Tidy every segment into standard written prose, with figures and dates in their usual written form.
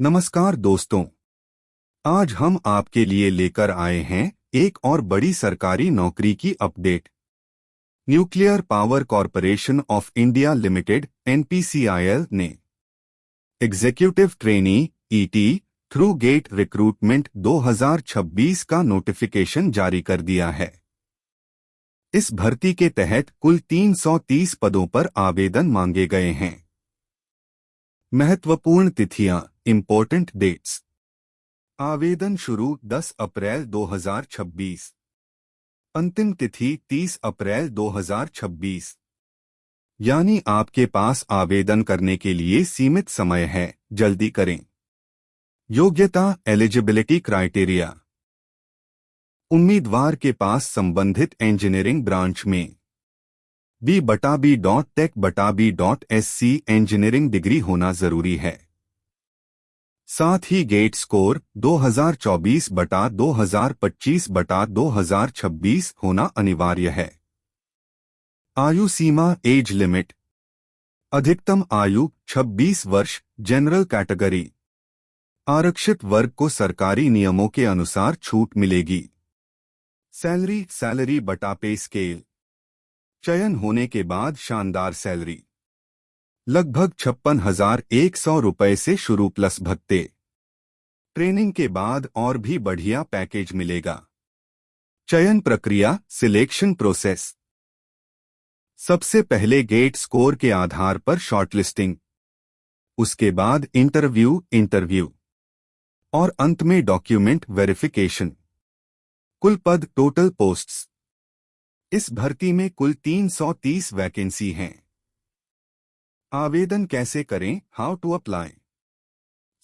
नमस्कार दोस्तों। आज हम आपके लिए लेकर आए हैं एक और बड़ी सरकारी नौकरी की update. Nuclear power corporation of India limited (NPCIL) ने executive trainee (ET) through GATE recruitment 2026 का नोटिफिकेशन जारी कर दिया है। इस भर्ती के तहत कुल 330 पदों पर आवेदन मांगे गए हैं। महत्वपूर्ण तिथियां, इम्पोर्टेंट डेट्स। आवेदन शुरू 10 अप्रैल 2026। अंतिम तिथि 30 अप्रैल 2026। यानी आपके पास आवेदन करने के लिए सीमित समय है, जल्दी करें। योग्यता, एलिजिबिलिटी क्राइटेरिया। उम्मीदवार के पास संबंधित इंजीनियरिंग ब्रांच में B/B.Tech/B.SC इंजीनियरिंग डिग्री होना जरूरी है। साथ ही गेट स्कोर 2024/2025/2026 होना अनिवार्य है। आयु सीमा, एज लिमिट। अधिकतम आयु 26 वर्ष, जनरल कैटेगरी। आरक्षित वर्ग को सरकारी नियमों के अनुसार छूट मिलेगी। सैलरी बटा पे स्केल। चयन होने के बाद शानदार सैलरी लगभग 56,100 रुपये से शुरू प्लस भत्ते। ट्रेनिंग के बाद और भी बढ़िया पैकेज मिलेगा। चयन प्रक्रिया, सिलेक्शन प्रोसेस। सबसे पहले गेट स्कोर के आधार पर शॉर्टलिस्टिंग, उसके बाद इंटरव्यू और अंत में डॉक्यूमेंट वेरिफिकेशन। कुल पद, टोटल पोस्ट्स। इस भर्ती में कुल 330 वैकेंसी हैं। आवेदन कैसे करें, हाउ टू अप्लाई।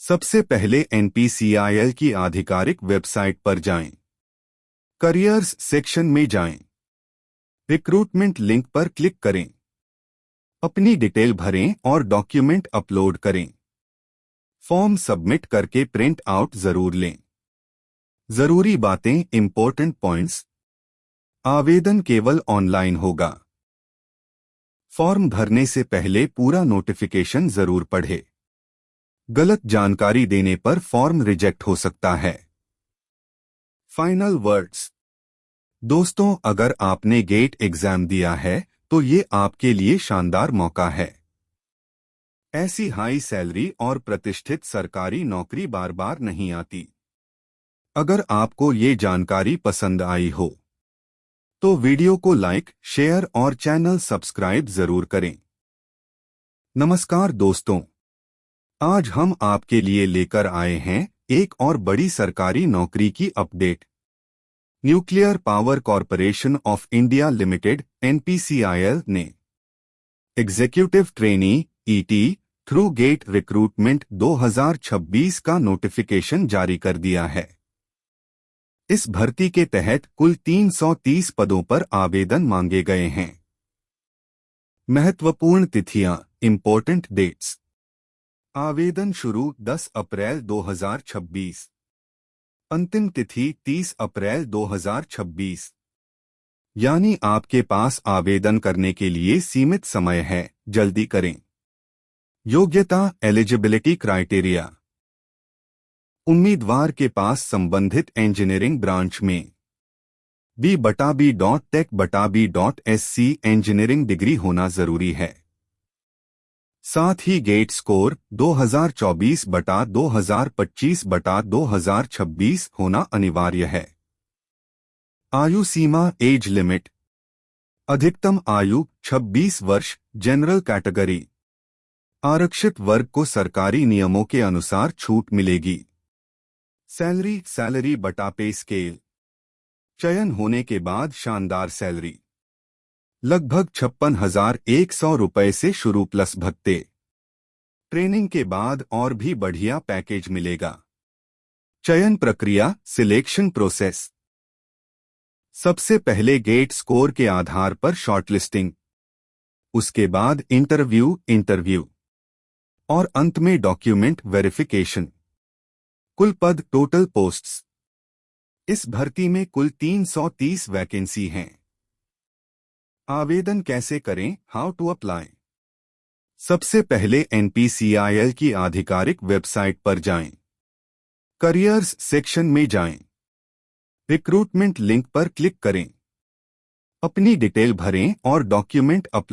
सबसे पहले NPCIL की आधिकारिक वेबसाइट पर जाएं। करियर्स सेक्शन में जाएं। रिक्रूटमेंट लिंक पर क्लिक करें। अपनी डिटेल भरें और डॉक्यूमेंट अपलोड करें। फॉर्म सबमिट करके प्रिंट आउट जरूर लें। जरूरी बातें, इंपॉर्टेंट पॉइंट्स। आवेदन केवल ऑनलाइन होगा। फॉर्म भरने से पहले पूरा नोटिफिकेशन जरूर पढ़ें। गलत जानकारी देने पर फॉर्म रिजेक्ट हो सकता है। Final words. दोस्तों, अगर आपने गेट एग्जाम दिया है तो ये आपके लिए शानदार मौका है। ऐसी हाई सैलरी और प्रतिष्ठित सरकारी नौकरी बार बार नहीं आती। अगर आपको ये जानकारी पसंद आई हो तो वीडियो को लाइक, शेयर और चैनल सब्सक्राइब जरूर करें। नमस्कार दोस्तों, आज हम आपके लिए लेकर आए हैं एक और बड़ी सरकारी नौकरी की update. Nuclear power corporation of India limited (NPCIL) ने executive trainee (ET) through GATE recruitment 2026 का नोटिफिकेशन जारी कर दिया है। इस भर्ती के तहत कुल 330 पदों पर आवेदन मांगे गए हैं। महत्वपूर्ण तिथियां, इम्पोर्टेंट डेट्स। आवेदन शुरू 10 अप्रैल 2026। अंतिम तिथि 30 अप्रैल 2026। यानी आपके पास आवेदन करने के लिए सीमित समय है, जल्दी करें। योग्यता, एलिजिबिलिटी क्राइटेरिया। उम्मीदवार के पास संबंधित इंजीनियरिंग ब्रांच में B/B.Tech/B.SC इंजीनियरिंग डिग्री होना जरूरी है। साथ ही गेट स्कोर 2024/2025/2026 होना अनिवार्य है। आयु सीमा, एज लिमिट। अधिकतम आयु 26 वर्ष, जनरल कैटेगरी। आरक्षित वर्ग को सरकारी नियमों के अनुसार छूट मिलेगी। सैलरी बटा पे स्केल। चयन होने के बाद शानदार सैलरी लगभग 56,100 रुपये से शुरू प्लस भत्ते। ट्रेनिंग के बाद और भी बढ़िया पैकेज मिलेगा। चयन प्रक्रिया, सिलेक्शन प्रोसेस। सबसे पहले गेट स्कोर के आधार पर शॉर्टलिस्टिंग, उसके बाद इंटरव्यू और अंत में डॉक्यूमेंट वेरिफिकेशन। कुल पद, टोटल पोस्ट्स। इस भर्ती में कुल 330 वैकेंसी हैं। आवेदन कैसे करें, हाउ टू अप्लाई। सबसे पहले NPCIL की आधिकारिक वेबसाइट पर जाएं। करियर्स सेक्शन में जाएं। रिक्रूटमेंट लिंक पर क्लिक करें। अपनी डिटेल भरें और डॉक्यूमेंट अपलोड